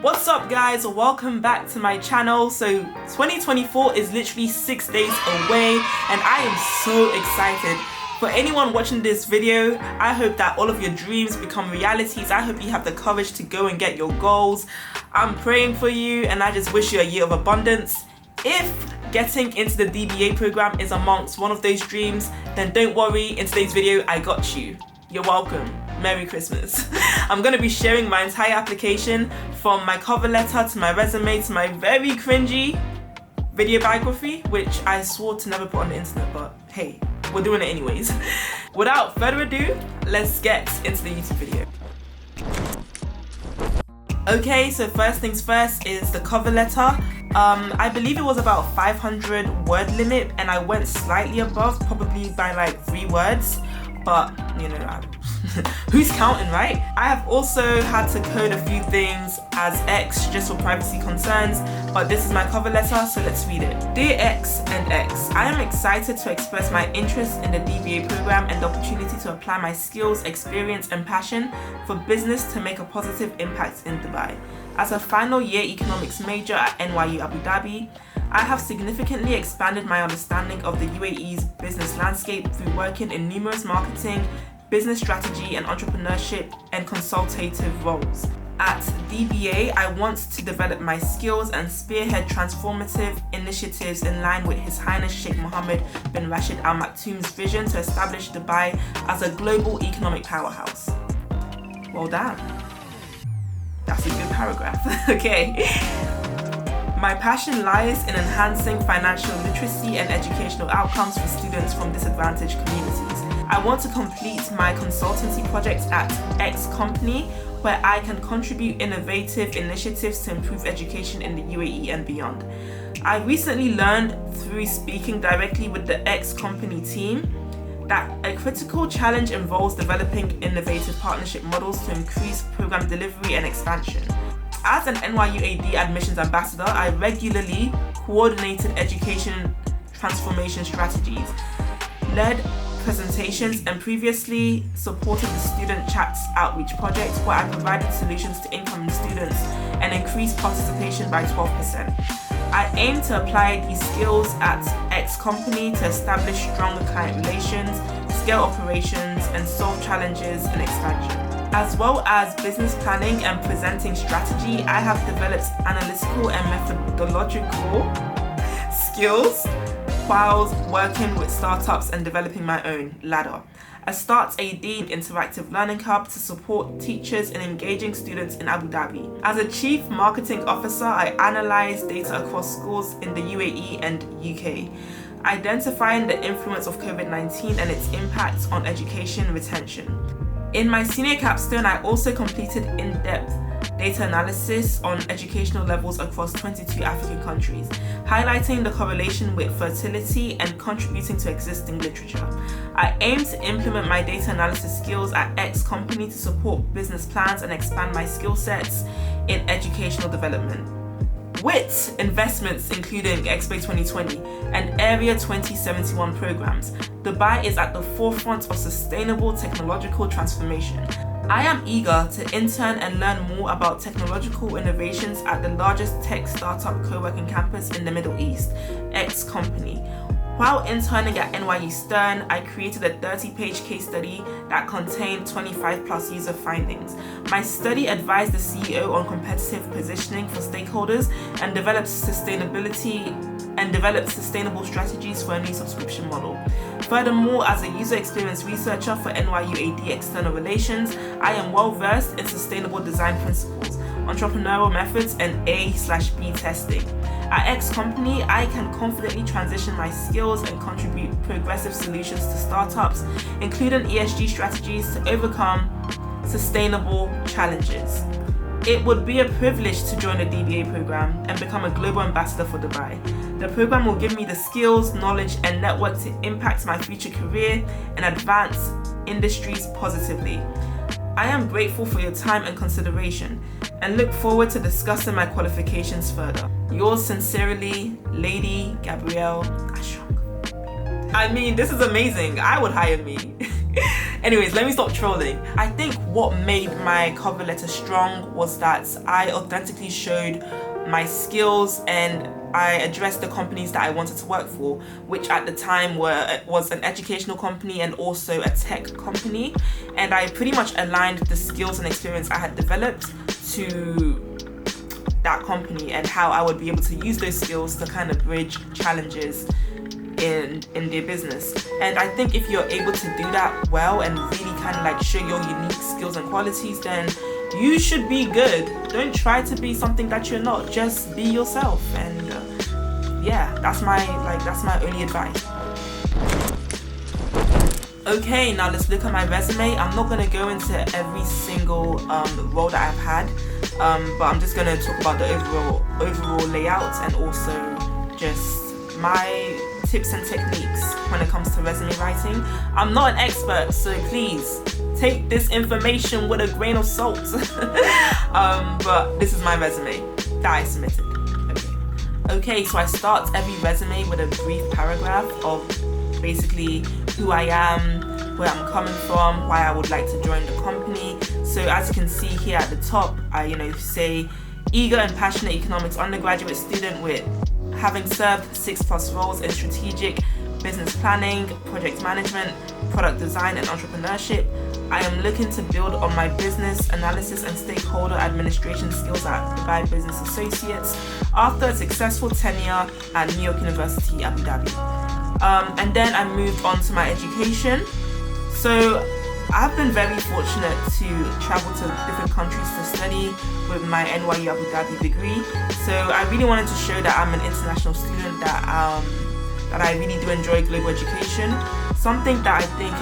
What's up guys, welcome back to my channel. So 2024 is literally 6 days away and I am so excited. For anyone watching this video, I hope that all of your dreams become realities. I hope you have the courage to go and get your goals. I'm praying for you and I just wish you a year of abundance. If getting into the DBA program is amongst one of those dreams, then don't worry, in today's video I got you. You're welcome. Merry Christmas. I'm going to be sharing my entire application from my cover letter to my resume to my very cringy video biography, which I swore to never put on the internet, but hey, we're doing it anyways. Without further ado, let's get into the YouTube video. Okay, so first things first is the cover letter. I believe it was about 500 word limit and I went slightly above, probably by like 3 words, but you know, who's counting, right? I have also had to code a few things as X just for privacy concerns, but this is my cover letter, so let's read it. Dear X and X, I am excited to express my interest in the DBA program and the opportunity to apply my skills, experience and passion for business to make a positive impact in Dubai. As a final year economics major at NYU Abu Dhabi, I have significantly expanded my understanding of the UAE's business landscape through working in numerous marketing, business strategy and entrepreneurship and consultative roles. At DBA, I want to develop my skills and spearhead transformative initiatives in line with His Highness Sheikh Mohammed bin Rashid Al Maktoum's vision to establish Dubai as a global economic powerhouse. Well done. That's a good paragraph. Okay. My passion lies in enhancing financial literacy and educational outcomes for students from disadvantaged communities. I want to complete my consultancy project at X company where I can contribute innovative initiatives to improve education in the UAE and beyond. I recently learned through speaking directly with the X company team that a critical challenge involves developing innovative partnership models to increase program delivery and expansion. As an NYU AD admissions ambassador, I regularly coordinated education transformation strategies, led presentations and previously supported the Student Chats Outreach Project where I provided solutions to incoming students and increased participation by 12%. I aim to apply these skills at X company to establish stronger client relations, scale operations and solve challenges in expansion. As well as business planning and presenting strategy, I have developed analytical and methodological skills while working with startups and developing my own ladder. I start AD Interactive Learning Hub to support teachers in engaging students in Abu Dhabi. As a Chief Marketing Officer, I analyze data across schools in the UAE and UK, identifying the influence of COVID-19 and its impact on education retention. In my senior capstone, I also completed in-depth data analysis on educational levels across 22 African countries, highlighting the correlation with fertility and contributing to existing literature. I aim to implement my data analysis skills at X company to support business plans and expand my skill sets in educational development. With investments including Expo 2020 and Area 2071 programs, Dubai is at the forefront of sustainable technological transformation. I am eager to intern and learn more about technological innovations at the largest tech startup co-working campus in the Middle East, X company. While interning at NYU Stern, I created a 30-page case study that contained 25+ user findings. My study advised the CEO on competitive positioning for stakeholders and developed sustainable strategies for a new subscription model. Furthermore, as a user experience researcher for NYU AD External Relations, I am well versed in sustainable design principles, entrepreneurial methods, and A/B testing. At X company, I can confidently transition my skills and contribute progressive solutions to startups, including ESG strategies to overcome sustainable challenges. It would be a privilege to join the DBA program and become a global ambassador for Dubai. The program will give me the skills, knowledge, and network to impact my future career and advance industries positively. I am grateful for your time and consideration and look forward to discussing my qualifications further. Yours sincerely, Lady Gabrielle Ashok. I mean, this is amazing. I would hire me. Anyways, let me stop trolling. I think what made my cover letter strong was that I authentically showed my skills and I addressed the companies that I wanted to work for, which at the time was an educational company and also a tech company. And I pretty much aligned the skills and experience I had developed to that company and how I would be able to use those skills to kind of bridge challenges in their business. And I think if you're able to do that well and really kind of like show your unique skills and qualities, then you should be good. Don't try to be something that you're not. Just be yourself. And yeah, that's my only advice. Okay, now let's look at my resume. I'm not gonna go into every single role that I've had, but I'm just gonna talk about the overall layout and also just my tips and techniques when it comes to resume writing. I'm not an expert, so please take this information with a grain of salt. But this is my resume that I submitted. Okay, so I start every resume with a brief paragraph of basically who I am, where I'm coming from, why I would like to join the company. So as you can see here at the top, I say eager and passionate economics undergraduate student with having served 6+ roles in strategic business planning, project management, product design and entrepreneurship. I am looking to build on my business analysis and stakeholder administration skills at Dubai Business Associates after a successful tenure at New York University, Abu Dhabi. And then I moved on to my education. So I've been very fortunate to travel to different countries to study with my NYU Abu Dhabi degree. So I really wanted to show that I'm an international student, that I really do enjoy global education. Something that I think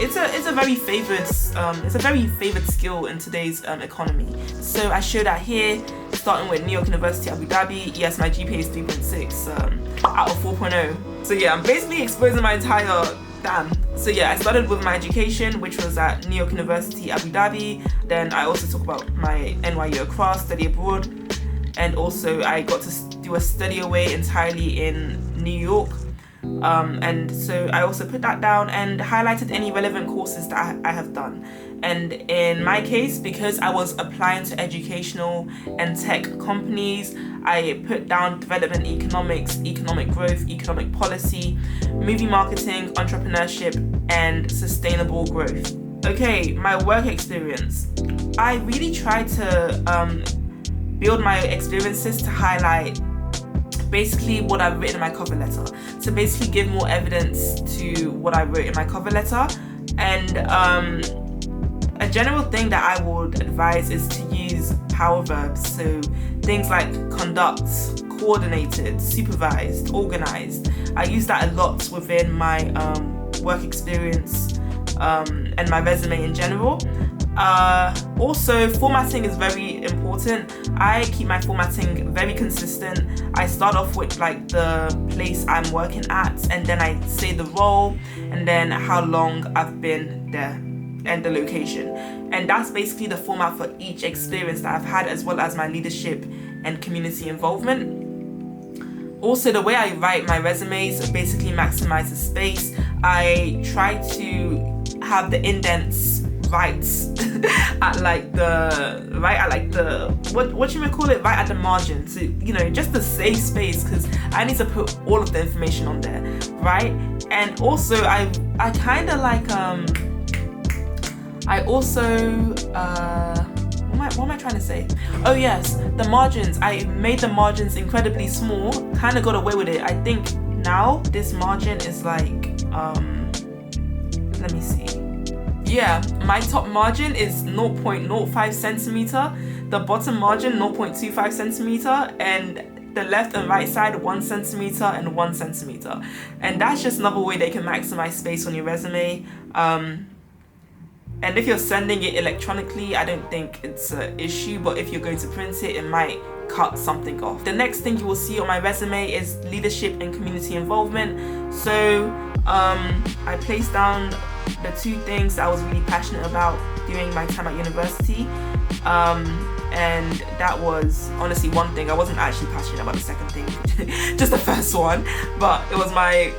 it's a very favored skill in today's economy. So I show that here, starting with New York University Abu Dhabi. Yes, my GPA is 3.6 out of 4.0. So yeah, I'm basically exposing my entire So yeah, I started with my education, which was at New York University Abu Dhabi. Then I also talk about my NYU across, study abroad, and also I got to do a study away entirely in New York. And so I also put that down and highlighted any relevant courses that I have done. And in my case, because I was applying to educational and tech companies, I put down development economics, economic growth, economic policy, movie marketing, entrepreneurship, and sustainable growth. Okay, my work experience. I really tried to build my experiences to highlight basically what I've written in my cover letter, to basically give more evidence to what I wrote in my cover letter. And a general thing that I would advise is to use power verbs, so things like conduct, coordinated, supervised, organized. I use that a lot within my work experience and my resume in general. Also, formatting is very important. I keep my formatting very consistent. I start off with like the place I'm working at, and then I say the role, and then how long I've been there, and the location. And that's basically the format for each experience that I've had, as well as my leadership and community involvement. Also, the way I write my resumes basically maximizes space. I try to have the indents right at the margin, so just to save space, because I need to put all of the information on there, right? And also I kind of like what am I trying to say? Oh yes, the margins. I made the margins incredibly small, kind of got away with it. I think now this margin is like let me see. Yeah, my top margin is 0.05 centimeter, the bottom margin 0.25 centimeter, and the left and right side 1 centimeter and 1 centimeter. And that's just another way they can maximize space on your resume. And if you're sending it electronically, I don't think it's an issue, but if you're going to print it, it might cut something off. The next thing you will see on my resume is leadership and community involvement. So I placed down the 2 things that I was really passionate about during my time at university. And that was honestly one thing. I wasn't actually passionate about the second thing, just the first one, but it was my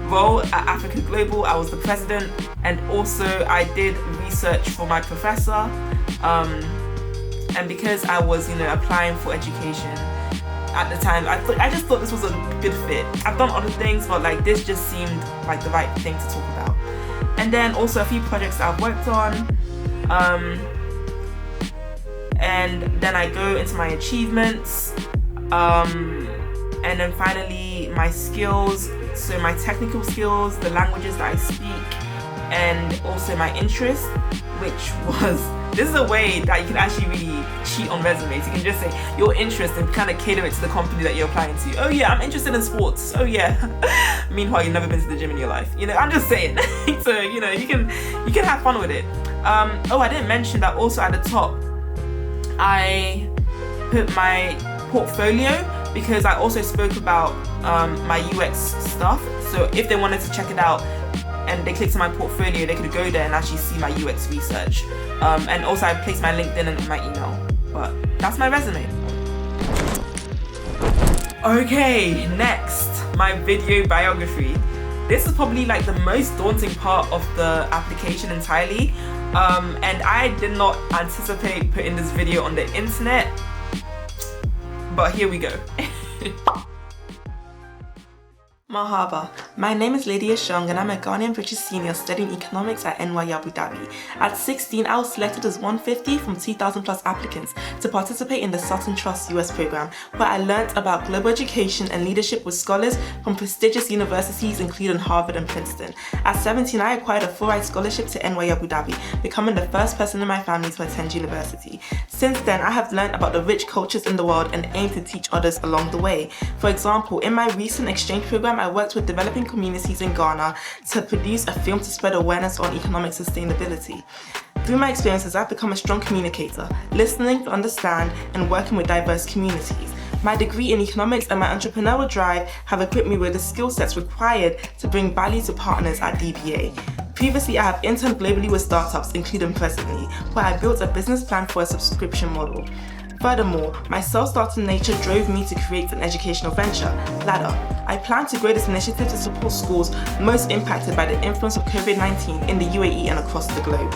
role at Africa Global. I was the president, and also I did research for my professor. And because I was, applying for education at the time, I just thought this was a good fit. I've done other things, but like this just seemed like the right thing to talk about. And then also a few projects I've worked on. And then I go into my achievements. And then finally my skills, so my technical skills, the languages that I speak, and also my interest, which was, this is a way that you can actually really cheat on resumes. You can just say your interest and kind of cater it to the company that you're applying to. Oh yeah, I'm interested in sports. Oh yeah. Meanwhile, you've never been to the gym in your life. I'm just saying. So, you can have fun with it. Oh, I didn't mention that also at the top, I put my portfolio, because I also spoke about my UX stuff. So if they wanted to check it out and they clicked on my portfolio, they could go there and actually see my UX research. And also I placed my LinkedIn and my email. But that's my resume. Okay, next, my video biography. This is probably like the most daunting part of the application entirely. And I did not anticipate putting this video on the internet, but here we go. Mahaba. My name is Lydia Shong and I'm a Ghanaian British senior studying economics at NYU Abu Dhabi. At 16, I was selected as 150 from 2,000 plus applicants to participate in the Sutton Trust US program, where I learnt about global education and leadership with scholars from prestigious universities including Harvard and Princeton. At 17, I acquired a full-ride scholarship to NYU Abu Dhabi, becoming the first person in my family to attend university. Since then, I have learnt about the rich cultures in the world and aim to teach others along the way. For example, in my recent exchange program, I worked with developing communities in Ghana to produce a film to spread awareness on economic sustainability. Through my experiences, I've become a strong communicator, listening to understand and working with diverse communities. My degree in economics and my entrepreneurial drive have equipped me with the skill sets required to bring value to partners at DBA. Previously, I have interned globally with startups, including Presently, where I built a business plan for a subscription model. Furthermore, my self-starting nature drove me to create an educational venture, Ladder. I plan to grow this initiative to support schools most impacted by the influence of COVID-19 in the UAE and across the globe.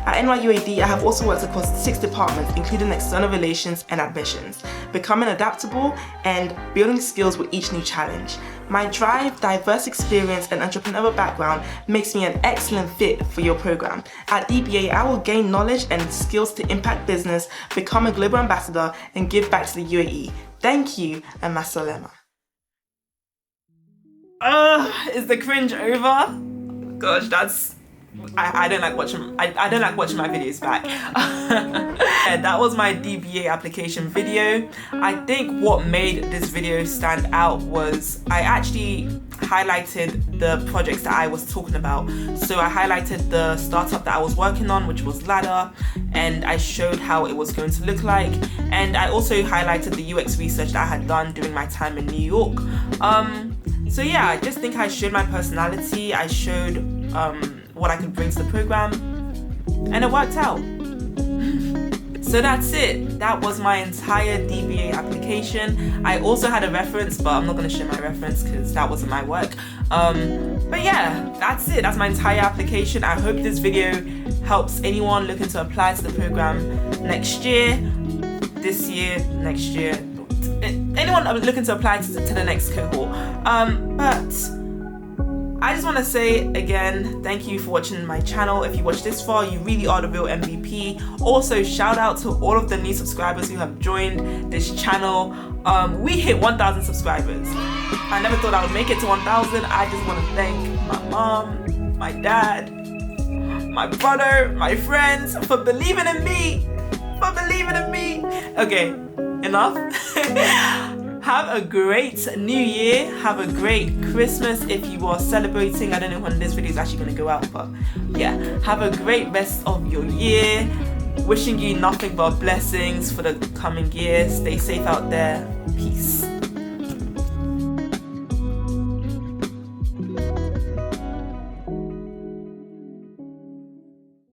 At NYUAD, I have also worked across 6 departments, including external relations and admissions, becoming adaptable and building skills with each new challenge. My drive, diverse experience, and entrepreneurial background makes me an excellent fit for your program. At DBA, I will gain knowledge and skills to impact business, become a global ambassador, and give back to the UAE. Thank you, and Masalema. Is the cringe over? Gosh, that's... I don't like watching I don't like watching my videos back. Yeah, that was my DBA application video. I think what made this video stand out was I actually highlighted the projects that I was talking about. So I highlighted the startup that I was working on, which was Ladder, and I showed how it was going to look like. And I also highlighted the UX research that I had done during my time in New York. So yeah, I just think I showed my personality. I showed what I could bring to the program, and it worked out. So that's it. That was my entire DBA application. I also had a reference, but I'm not going to share my reference because that wasn't my work. But yeah, that's it. That's my entire application. I hope this video helps anyone looking to apply to the program next year, this year, next year. Anyone looking to apply to the next cohort. But I just want to say again, thank you for watching my channel. If you watched this far, you really are the real MVP. Also, shout out to all of the new subscribers who have joined this channel. We hit 1,000 subscribers. I never thought I would make it to 1,000. I just want to thank my mom, my dad, my brother, my friends for believing in me. Okay, enough. Have a great new year. Have a great Christmas if you are celebrating. I don't know when this video is actually going to go out, but yeah, have a great rest of your year. Wishing you nothing but blessings for the coming year. Stay safe out there. Peace.